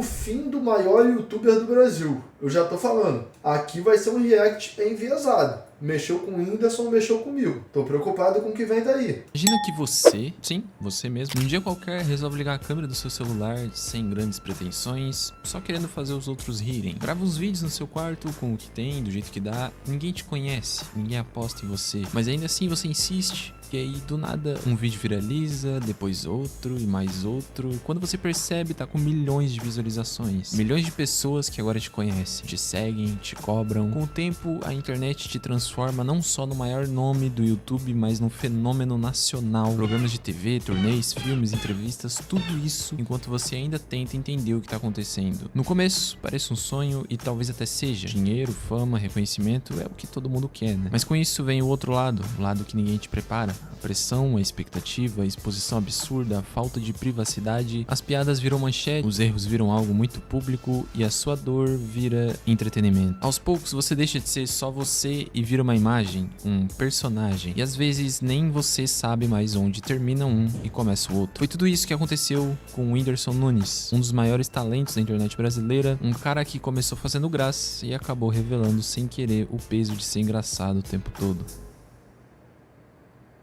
fim do maior youtuber do Brasil. Eu já tô falando. Aqui vai ser um react enviesado. Mexeu com o Whindersson, mexeu comigo. Tô preocupado com o que vem daí. Imagina que você, sim, você mesmo, um dia qualquer resolve ligar a câmera do seu celular sem grandes pretensões, só querendo fazer os outros rirem. Grava uns vídeos no seu quarto com o que tem, do jeito que dá. Ninguém te conhece, ninguém aposta em você. Mas ainda assim você insiste. E aí, do nada, um vídeo viraliza, depois outro e mais outro. Quando você percebe, tá com milhões de visualizações. Milhões de pessoas que agora te conhecem, te seguem, te cobram. Com o tempo, a internet te transforma não só no maior nome do YouTube, mas num fenômeno nacional. Programas de TV, turnês, filmes, entrevistas, tudo isso enquanto você ainda tenta entender o que tá acontecendo. No começo, parece um sonho e talvez até seja. Dinheiro, fama, reconhecimento é o que todo mundo quer, né? Mas com isso vem o outro lado, o lado que ninguém te prepara. A pressão, a expectativa, a exposição absurda, a falta de privacidade, as piadas viram manchete, os erros viram algo muito público e a sua dor vira entretenimento. Aos poucos você deixa de ser só você e vira uma imagem, um personagem, e às vezes nem você sabe mais onde termina um e começa o outro. Foi tudo isso que aconteceu com o Whindersson Nunes, um dos maiores talentos da internet brasileira, um cara que começou fazendo graça e acabou revelando sem querer o peso de ser engraçado o tempo todo.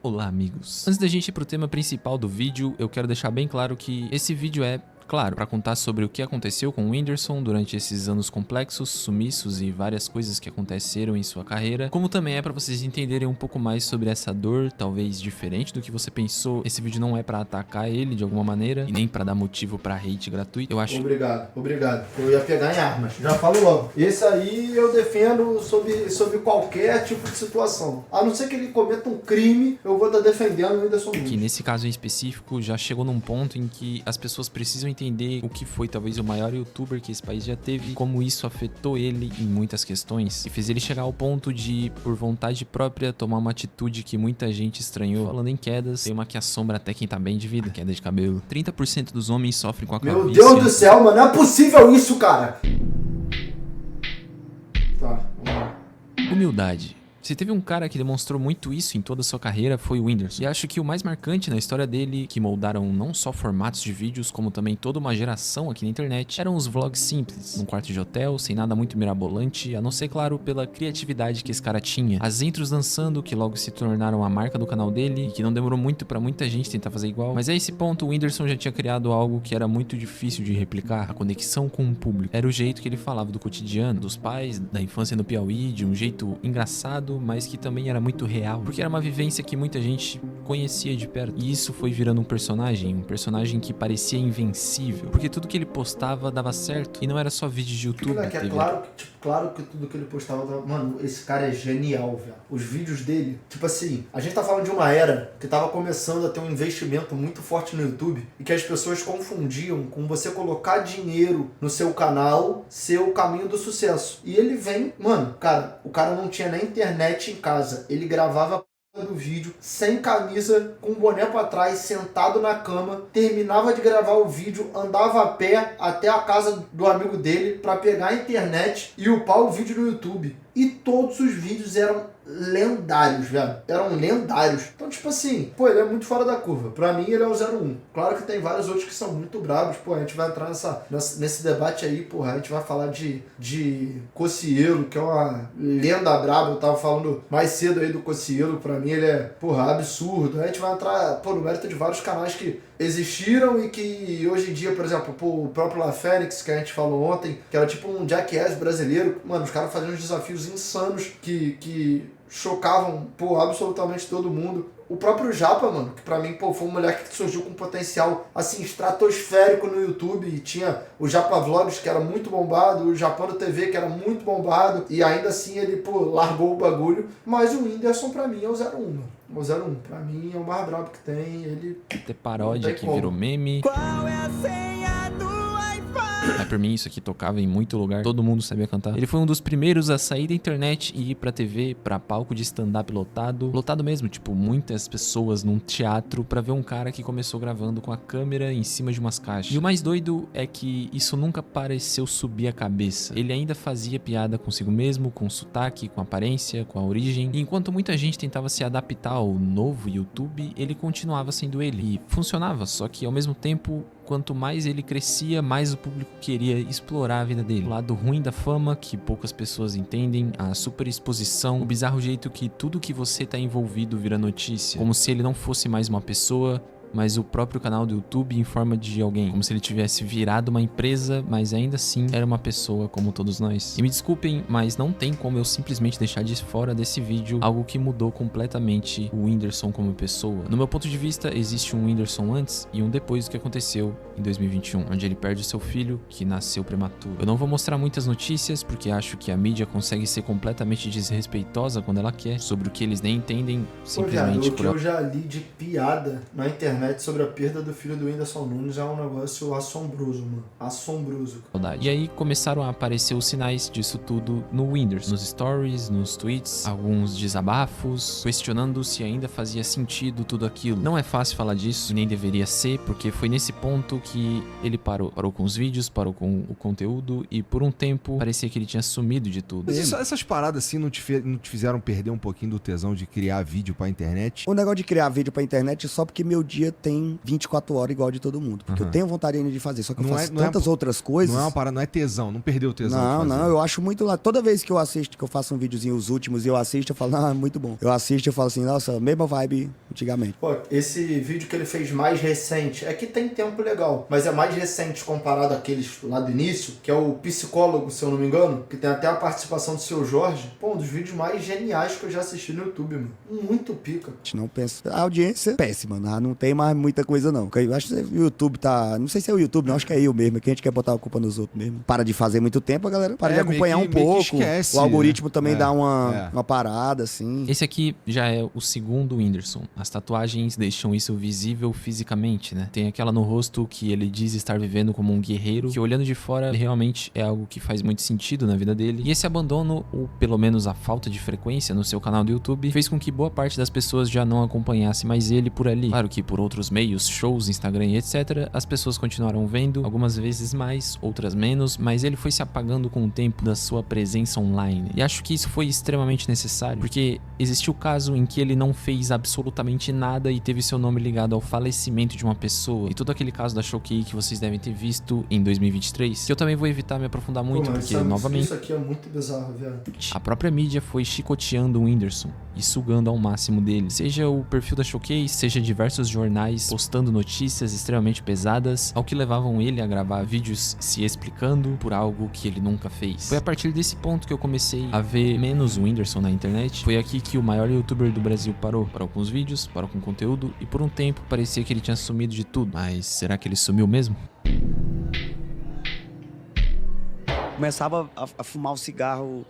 Olá, amigos. Antes da gente ir pro tema principal do vídeo, eu quero deixar bem claro que esse vídeo é, claro, para contar sobre o que aconteceu com o Whindersson durante esses anos complexos, sumiços e várias coisas que aconteceram em sua carreira, como também é para vocês entenderem um pouco mais sobre essa dor, talvez diferente do que você pensou. Esse vídeo não é para atacar ele de alguma maneira e nem para dar motivo para hate gratuito. Eu acho. Obrigado. Eu ia pegar em armas. Já falo logo. Esse aí eu defendo sob qualquer tipo de situação. A não ser que ele cometa um crime, eu vou estar defendendo o Whindersson Nunes. Que nesse caso em específico já chegou num ponto em que as pessoas precisam entender o que foi talvez o maior youtuber que esse país já teve, como isso afetou ele em muitas questões e fez ele chegar ao ponto de, por vontade própria, tomar uma atitude que muita gente estranhou. Falando em quedas, tem uma que assombra até quem tá bem de vida, queda de cabelo. 30% dos homens sofrem com a calvície. Meu Deus do céu, mano, não é possível isso, cara! Tá, vamos lá. Humildade. Se teve um cara que demonstrou muito isso em toda a sua carreira, foi o Whindersson. E acho que o mais marcante na história dele, que moldaram não só formatos de vídeos, como também toda uma geração aqui na internet, eram os vlogs simples, num quarto de hotel, sem nada muito mirabolante, a não ser, claro, pela criatividade que esse cara tinha. As intros dançando, que logo se tornaram a marca do canal dele, e que não demorou muito pra muita gente tentar fazer igual. Mas a esse ponto, o Whindersson já tinha criado algo que era muito difícil de replicar, a conexão com o público. Era o jeito que ele falava do cotidiano, dos pais, da infância no Piauí, de um jeito engraçado, mas que também era muito real, porque era uma vivência que muita gente conhecia de perto. E isso foi virando um personagem que parecia invencível, porque tudo que ele postava dava certo, e não era só vídeo de YouTube. É claro que tudo que ele postava dava... Mano, esse cara é genial, velho. Os vídeos dele, tipo assim, a gente tá falando de uma era que tava começando a ter um investimento muito forte no YouTube, e que as pessoas confundiam com você colocar dinheiro no seu canal ser o caminho do sucesso. E ele vem, mano, cara, o cara não tinha nem internet em casa, ele gravava do vídeo sem camisa, com o boné pra trás, sentado na cama, terminava de gravar o vídeo, andava a pé até a casa do amigo dele pra pegar a internet e upar o vídeo no YouTube. E todos os vídeos eram lendários, velho. Eram lendários. Então, tipo assim, pô, ele é muito fora da curva. Pra mim, ele é o 01. Claro que tem vários outros que são muito brabos. Pô, a gente vai entrar nesse debate aí, porra. A gente vai falar de Cocielo, que é uma lenda braba. Eu tava falando mais cedo aí do Cocielo. Pra mim, ele é, porra, absurdo. A gente vai entrar, pô, no mérito de vários canais que existiram e que hoje em dia, por exemplo, pô, o próprio La Fênix, que a gente falou ontem, que era tipo um Jackass brasileiro. Mano, os caras faziam uns desafios insanos que chocavam, pô, absolutamente todo mundo. O próprio Japa, mano, que pra mim, pô, foi um moleque que surgiu com um potencial, assim, estratosférico no YouTube. E tinha o Japa Vlogs, que era muito bombado, o Japano TV, que era muito bombado. E ainda assim ele, pô, largou o bagulho. Mas o Whindersson, pra mim, é o 01, mano. O 01, pra mim, é o mais brabo que tem. Ele... Até paródia que virou meme. Qual é a senha do iPhone? Por mim, isso aqui tocava em muito lugar, todo mundo sabia cantar. Ele foi um dos primeiros a sair da internet e ir pra TV, pra palco de stand-up lotado mesmo, tipo, muitas pessoas num teatro pra ver um cara que começou gravando com a câmera em cima de umas caixas. E o mais doido é que isso nunca pareceu subir a cabeça. Ele ainda fazia piada consigo mesmo, com sotaque, com aparência, com a origem. E enquanto muita gente tentava se adaptar ao novo YouTube, ele continuava sendo ele. E funcionava, só que ao mesmo tempo quanto mais ele crescia, mais o público queria explorar a vida dele. O lado ruim da fama, que poucas pessoas entendem, a superexposição, o bizarro jeito que tudo que você tá envolvido vira notícia, como se ele não fosse mais uma pessoa, mas o próprio canal do YouTube em forma de alguém, como se ele tivesse virado uma empresa, mas ainda assim era uma pessoa como todos nós. E me desculpem, mas não tem como eu simplesmente deixar de fora desse vídeo algo que mudou completamente o Whindersson como pessoa. No meu ponto de vista, existe um Whindersson antes e um depois do que aconteceu em 2021, onde ele perde o seu filho, que nasceu prematuro. Eu não vou mostrar muitas notícias, porque acho que a mídia consegue ser completamente desrespeitosa quando ela quer, sobre o que eles nem entendem, simplesmente o que eu já li de piada na internet sobre a perda do filho do Whindersson Nunes é um negócio assombroso, mano. Assombroso. E aí começaram a aparecer os sinais disso tudo no Whindersson, nos stories, nos tweets, alguns desabafos, questionando se ainda fazia sentido tudo aquilo. Não é fácil falar disso, nem deveria ser, porque foi nesse ponto que ele parou. Parou com os vídeos, parou com o conteúdo e por um tempo parecia que ele tinha sumido de tudo. Mas essas paradas assim não te fizeram perder um pouquinho do tesão de criar vídeo pra internet? O negócio de criar vídeo pra internet é só porque meu dia tem 24 horas igual de todo mundo. Porque eu tenho vontade ainda de fazer, só que eu faço tantas outras coisas. Não é uma parada, não é tesão, não perdeu o tesão. Não, eu acho muito lá. Toda vez que eu assisto, que eu faço um videozinho, os últimos, e eu assisto, eu falo, é muito bom. Eu assisto e eu falo assim, nossa, mesma vibe antigamente. Pô, esse vídeo que ele fez mais recente, é que tem tempo legal, mas é mais recente comparado àqueles lá do início, que é o Psicólogo, se eu não me engano, que tem até a participação do Seu Jorge. Pô, um dos vídeos mais geniais que eu já assisti no YouTube, mano. Muito pica. Não penso. A audiência é péssima, não tem mais muita coisa não. Eu acho que o YouTube tá... Não sei se é o YouTube, não, acho que é eu mesmo, que a gente quer botar a culpa nos outros mesmo. Para de fazer muito tempo, a galera para de acompanhar um pouco. Esquece, o algoritmo também dá uma parada, assim. Esse aqui já é o segundo Whindersson. As tatuagens deixam isso visível fisicamente, né? Tem aquela no rosto que ele diz estar vivendo como um guerreiro, que olhando de fora realmente é algo que faz muito sentido na vida dele. E esse abandono, ou pelo menos a falta de frequência no seu canal do YouTube, fez com que boa parte das pessoas já não acompanhasse mais ele por ali. Claro que por outros meios, shows, Instagram e etc, as pessoas continuaram vendo, algumas vezes mais, outras menos, mas ele foi se apagando com o tempo da sua presença online. E acho que isso foi extremamente necessário, porque existiu o caso em que ele não fez absolutamente nada e teve seu nome ligado ao falecimento de uma pessoa. E todo aquele caso da Choquei que vocês devem ter visto em 2023, que eu também vou evitar me aprofundar muito, porque novamente... Isso aqui é muito bizarro, velho. A própria mídia foi chicoteando o Whindersson e sugando ao máximo dele. Seja o perfil da Choquei, seja diversos jornais postando notícias extremamente pesadas, ao que levavam ele a gravar vídeos se explicando por algo que ele nunca fez. Foi a partir desse ponto que eu comecei a ver menos o Whindersson na internet. Foi aqui que o maior youtuber do Brasil parou. Parou com os vídeos, parou com o conteúdo e por um tempo parecia que ele tinha sumido de tudo. Mas será que ele sumiu mesmo? Começava a fumar o cigarro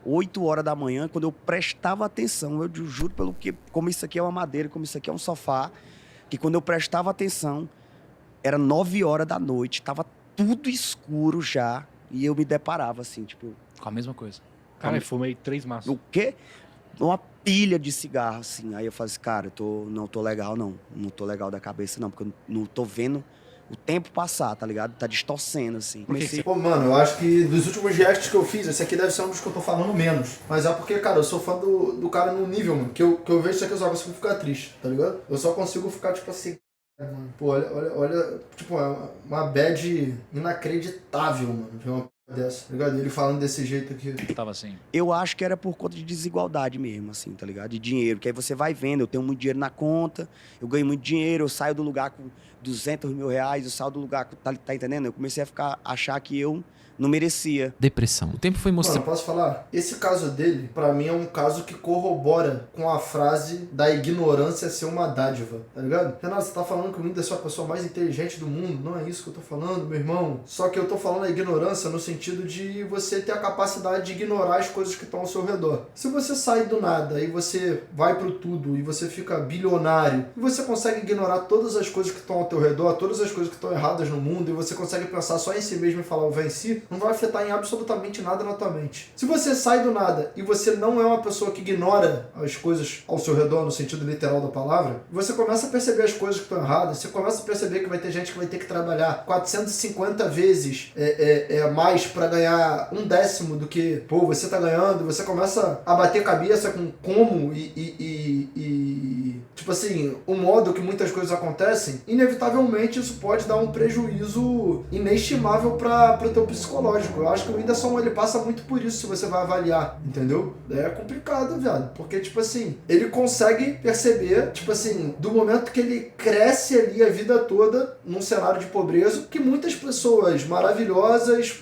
8 horas da manhã, quando eu prestava atenção, eu juro pelo que, como isso aqui é uma madeira, como isso aqui é um sofá, que quando eu prestava atenção, era 9 horas da noite, tava tudo escuro já, e eu me deparava assim, tipo... Com a mesma coisa. Cara, eu fumei 3 maços. O quê? Uma pilha de cigarro, assim. Aí eu falei assim, cara, não tô legal, não. Não tô legal da cabeça, não, porque eu não tô vendo o tempo passar, tá ligado? Tá distorcendo, assim. Comecei... Pô, mano, eu acho que dos últimos reacts que eu fiz, esse aqui deve ser um dos que eu tô falando menos. Mas é porque, cara, eu sou fã do cara no nível, mano, que eu vejo isso aqui, eu só consigo ficar triste, tá ligado? Eu só consigo ficar, tipo assim... Mano, pô, olha, tipo, é uma bad inacreditável, mano, ver uma p dessa, tá ligado? Ele falando desse jeito aqui. Tava assim. Eu acho que era por conta de desigualdade mesmo, assim, tá ligado? De dinheiro, que aí você vai vendo, eu tenho muito dinheiro na conta, eu ganho muito dinheiro, eu saio do lugar com 200 mil reais, eu saio do lugar, tá entendendo? Eu comecei a achar que eu não merecia. Depressão. O tempo foi mostrando... Mano, posso falar? Esse caso dele, pra mim, é um caso que corrobora com a frase da ignorância ser uma dádiva, tá ligado? Renato, você tá falando que o Whindersson é a pessoa mais inteligente do mundo? Não é isso que eu tô falando, meu irmão. Só que eu tô falando a ignorância no sentido de você ter a capacidade de ignorar as coisas que estão ao seu redor. Se você sai do nada e você vai pro tudo e você fica bilionário e você consegue ignorar todas as coisas que estão ao teu redor, todas as coisas que estão erradas no mundo e você consegue pensar só em si mesmo e falar o venci, não vai afetar em absolutamente nada na tua mente. Se você sai do nada e você não é uma pessoa que ignora as coisas ao seu redor, no sentido literal da palavra, você começa a perceber as coisas que estão erradas, você começa a perceber que vai ter gente que vai ter que trabalhar 450 vezes mais para ganhar 1/10 do que, pô, você tá ganhando, você começa a bater cabeça com como tipo assim, o modo que muitas coisas acontecem, inevitavelmente isso pode dar um prejuízo inestimável pro teu psicológico. Eu acho que o Whindersson, ele passa muito por isso, se você vai avaliar, entendeu? É complicado, viado, porque, tipo assim, ele consegue perceber, tipo assim, do momento que ele cresce ali a vida toda num cenário de pobreza, que muitas pessoas maravilhosas,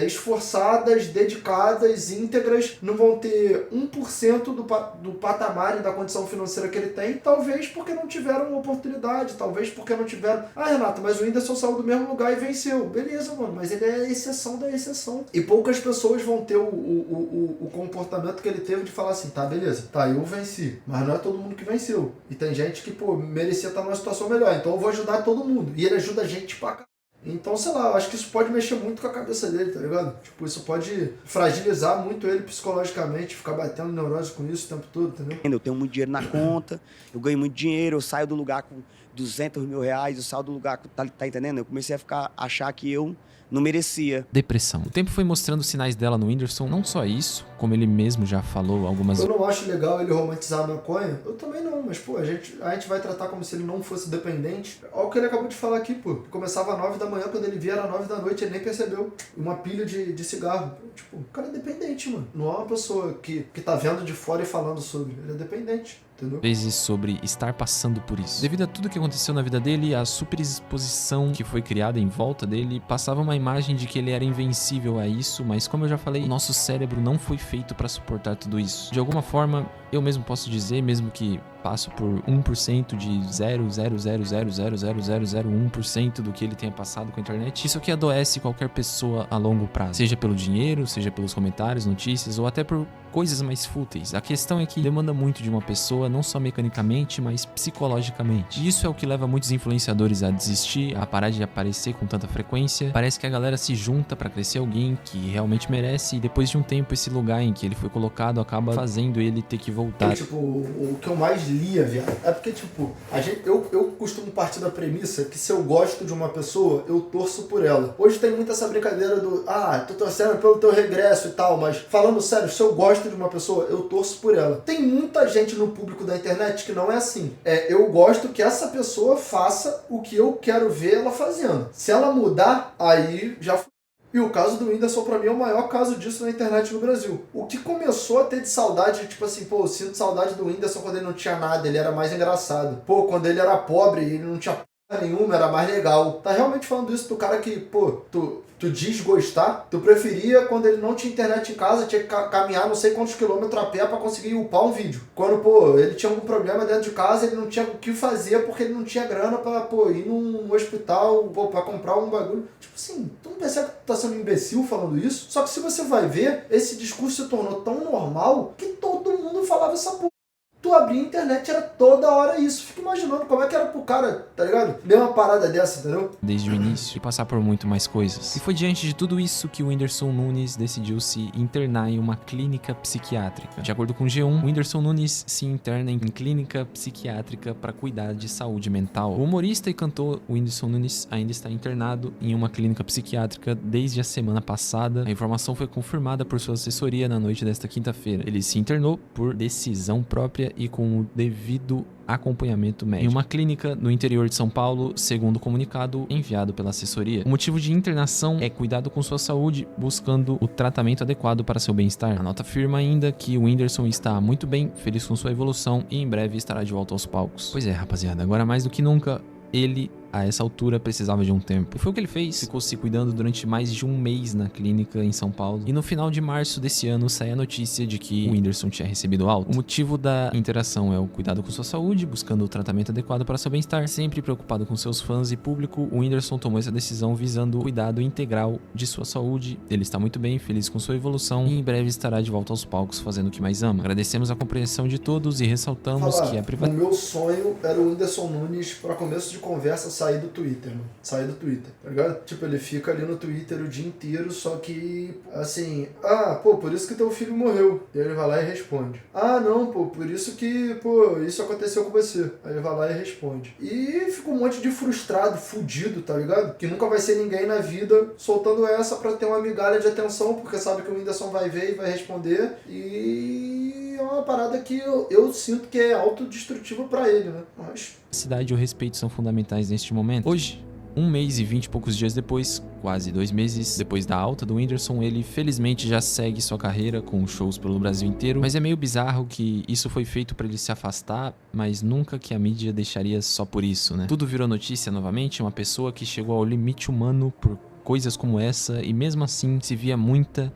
esforçadas, dedicadas, íntegras, não vão ter 1% do patamar e da condição financeira que ele tem, talvez porque não tiveram oportunidade, talvez porque não tiveram... Ah, Renato, mas o Whindersson saiu do mesmo lugar e venceu. Beleza, mano, mas ele é a exceção da exceção. E poucas pessoas vão ter o comportamento que ele teve de falar assim, tá, beleza, tá, eu venci, mas não é todo mundo que venceu. E tem gente que, merecia estar numa situação melhor, então eu vou ajudar todo mundo. E ele ajuda a gente pra caralho. Então, sei lá, eu acho que isso pode mexer muito com a cabeça dele, tá ligado? Tipo, isso pode fragilizar muito ele psicologicamente, ficar batendo neurose com isso o tempo todo, entendeu? Eu tenho muito dinheiro na conta, eu ganho muito dinheiro, eu saio do lugar com 200 mil reais, eu saio do lugar com... Tá entendendo? Eu comecei a achar que eu não merecia. Depressão. O tempo foi mostrando sinais dela no Whindersson, não só isso, como ele mesmo já falou algumas vezes. Eu não acho legal ele romantizar a maconha, eu também não, mas pô, a gente vai tratar como se ele não fosse dependente. Olha o que ele acabou de falar aqui, pô. Começava às 9 da manhã, quando ele via era 9 da noite, ele nem percebeu. Uma pilha de cigarro. Tipo, o cara é dependente, mano. Não é uma pessoa que tá vendo de fora e falando sobre. Ele é dependente. Vezes sobre estar passando por isso. Devido a tudo que aconteceu na vida dele, a superexposição que foi criada em volta dele passava uma imagem de que ele era invencível a isso, mas como eu já falei, o nosso cérebro não foi feito para suportar tudo isso. De alguma forma, eu mesmo posso dizer, mesmo que passo por 1% de 0,0000001% do que ele tenha passado com a internet, isso aqui adoece qualquer pessoa a longo prazo, seja pelo dinheiro, seja pelos comentários, notícias ou até por coisas mais fúteis. A questão é que demanda muito de uma pessoa, não só mecanicamente, mas psicologicamente. E isso é o que leva muitos influenciadores a desistir, a parar de aparecer com tanta frequência. Parece que a galera se junta pra crescer alguém que realmente merece e depois de um tempo esse lugar em que ele foi colocado acaba fazendo ele ter que voltar. Tipo, o que eu mais lia, viado, é porque, tipo, eu costumo partir da premissa que se eu gosto de uma pessoa, eu torço por ela. Hoje tem muito essa brincadeira do, tô torcendo pelo teu regresso e tal, mas falando sério, se eu gosto de uma pessoa, eu torço por ela. Tem muita gente no público da internet que não é assim. Eu gosto que essa pessoa faça o que eu quero ver ela fazendo. Se ela mudar, aí já foi. E o caso do Whindersson, pra mim, é o maior caso disso na internet no Brasil. O que começou a ter de saudade, tipo assim, eu sinto saudade do Whindersson quando ele não tinha nada, ele era mais engraçado. Quando ele era pobre, ele não tinha porra nenhuma, era mais legal. Tá realmente falando isso do cara que, tu diz gostar, tu preferia quando ele não tinha internet em casa, tinha que caminhar não sei quantos quilômetros a pé pra conseguir upar um vídeo. Quando, ele tinha algum problema dentro de casa, ele não tinha o que fazer porque ele não tinha grana pra, ir num hospital, pra comprar um bagulho. Tipo assim, tu não percebe que tu tá sendo um imbecil falando isso? Só que se você vai ver, esse discurso se tornou tão normal que todo mundo falava essa porra. Tu abria a internet, era toda hora isso. Fico imaginando como é que era pro cara, tá ligado? Ler uma parada dessa, entendeu? Desde o início e passar por muito mais coisas. E foi diante de tudo isso que o Whindersson Nunes decidiu se internar em uma clínica psiquiátrica. De acordo com o G1, o Whindersson Nunes se interna em clínica psiquiátrica para cuidar de saúde mental. O humorista e cantor Whindersson Nunes ainda está internado em uma clínica psiquiátrica desde a semana passada. A informação foi confirmada por sua assessoria na noite desta quinta-feira. Ele se internou por decisão própria e com o devido acompanhamento médico em uma clínica no interior de São Paulo, segundo o comunicado enviado pela assessoria. O motivo de internação é cuidado com sua saúde, buscando o tratamento adequado para seu bem-estar. A nota afirma ainda que o Whindersson está muito bem, feliz com sua evolução e em breve estará de volta aos palcos. Pois é, rapaziada, agora mais do que nunca, ele a essa altura precisava de um tempo. E foi o que ele fez, ficou se cuidando durante mais de um mês na clínica em São Paulo. E no final de março desse ano sai a notícia de que o Whindersson tinha recebido alta. O motivo da interação é o cuidado com sua saúde, buscando o tratamento adequado para seu bem-estar. Sempre preocupado com seus fãs e público, o Whindersson tomou essa decisão visando o cuidado integral de sua saúde. Ele está muito bem, feliz com sua evolução e em breve estará de volta aos palcos fazendo o que mais ama. Agradecemos a compreensão de todos e ressaltamos que a privacidade... O meu sonho era o Whindersson Nunes, para começo de conversa, sair do Twitter, mano. Sair do Twitter, tá ligado? Tipo, ele fica ali no Twitter o dia inteiro, só que, assim, por isso que teu filho morreu. E aí ele vai lá e responde. Não, por isso que, isso aconteceu com você. Aí ele vai lá e responde. E fica um monte de frustrado, fudido, tá ligado? Que nunca vai ser ninguém na vida soltando essa pra ter uma migalha de atenção, porque sabe que o Whindersson vai ver e vai responder. E é uma uma parada que eu sinto que é autodestrutiva pra ele, né? Mas... A cidade e o respeito são fundamentais neste momento. Hoje, 1 mês e 20 e poucos dias depois, quase 2 meses depois da alta do Whindersson, ele felizmente já segue sua carreira com shows pelo Brasil inteiro, mas é meio bizarro que isso foi feito pra ele se afastar, mas nunca que a mídia deixaria só por isso, né? Tudo virou notícia novamente, uma pessoa que chegou ao limite humano por coisas como essa e mesmo assim se via muita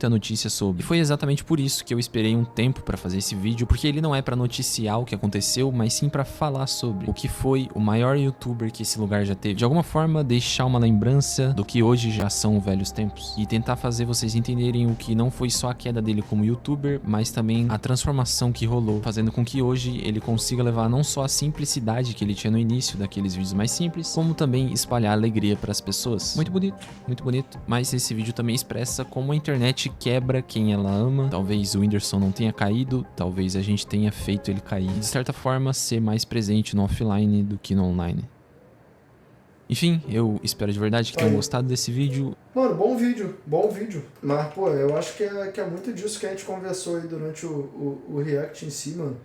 notícia sobre. E foi exatamente por isso que eu esperei um tempo pra fazer esse vídeo, porque ele não é pra noticiar o que aconteceu, mas sim pra falar sobre o que foi o maior youtuber que esse lugar já teve. De alguma forma, deixar uma lembrança do que hoje já são velhos tempos e tentar fazer vocês entenderem o que não foi só a queda dele como youtuber, mas também a transformação que rolou, fazendo com que hoje ele consiga levar não só a simplicidade que ele tinha no início daqueles vídeos mais simples, como também espalhar alegria pras pessoas. Muito bonito, mas esse vídeo também expressa como a internet quebra quem ela ama. Talvez o Whindersson não tenha caído, talvez a gente tenha feito ele cair. E de certa forma, ser mais presente no offline do que no online. Enfim, eu espero de verdade que tenham gostado desse vídeo. Mano, bom vídeo. Mas, pô, eu acho que é muito disso que a gente conversou aí durante o react em si, mano.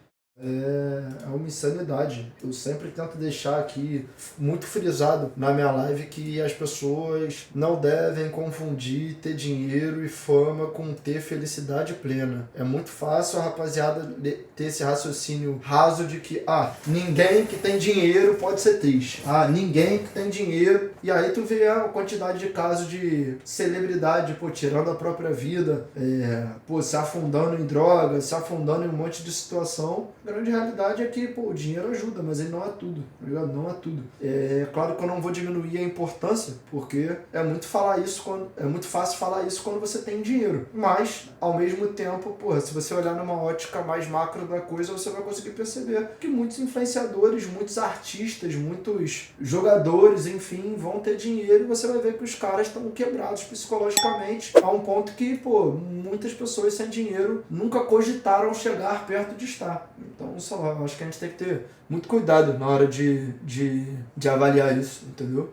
É uma insanidade. Eu sempre tento deixar aqui muito frisado na minha live que as pessoas não devem confundir ter dinheiro e fama com ter felicidade plena. É muito fácil a rapaziada ter esse raciocínio raso de que ninguém que tem dinheiro pode ser triste. Ninguém que tem dinheiro. E aí tu vê a quantidade de casos de celebridade, pô, tirando a própria vida, se afundando em drogas, se afundando em um monte de situação. A grande realidade é que, pô, o dinheiro ajuda, mas ele não é tudo, tá ligado? Não é tudo. É claro que eu não vou diminuir a importância, porque é muito fácil falar isso quando você tem dinheiro. Mas, ao mesmo tempo, porra, se você olhar numa ótica mais macro da coisa, você vai conseguir perceber que muitos influenciadores, muitos artistas, muitos jogadores, enfim, vão ter dinheiro e você vai ver que os caras estão quebrados psicologicamente a um ponto que, pô, muitas pessoas sem dinheiro nunca cogitaram chegar perto de estar. Então, sei lá, eu acho que a gente tem que ter muito cuidado na hora de avaliar isso, entendeu?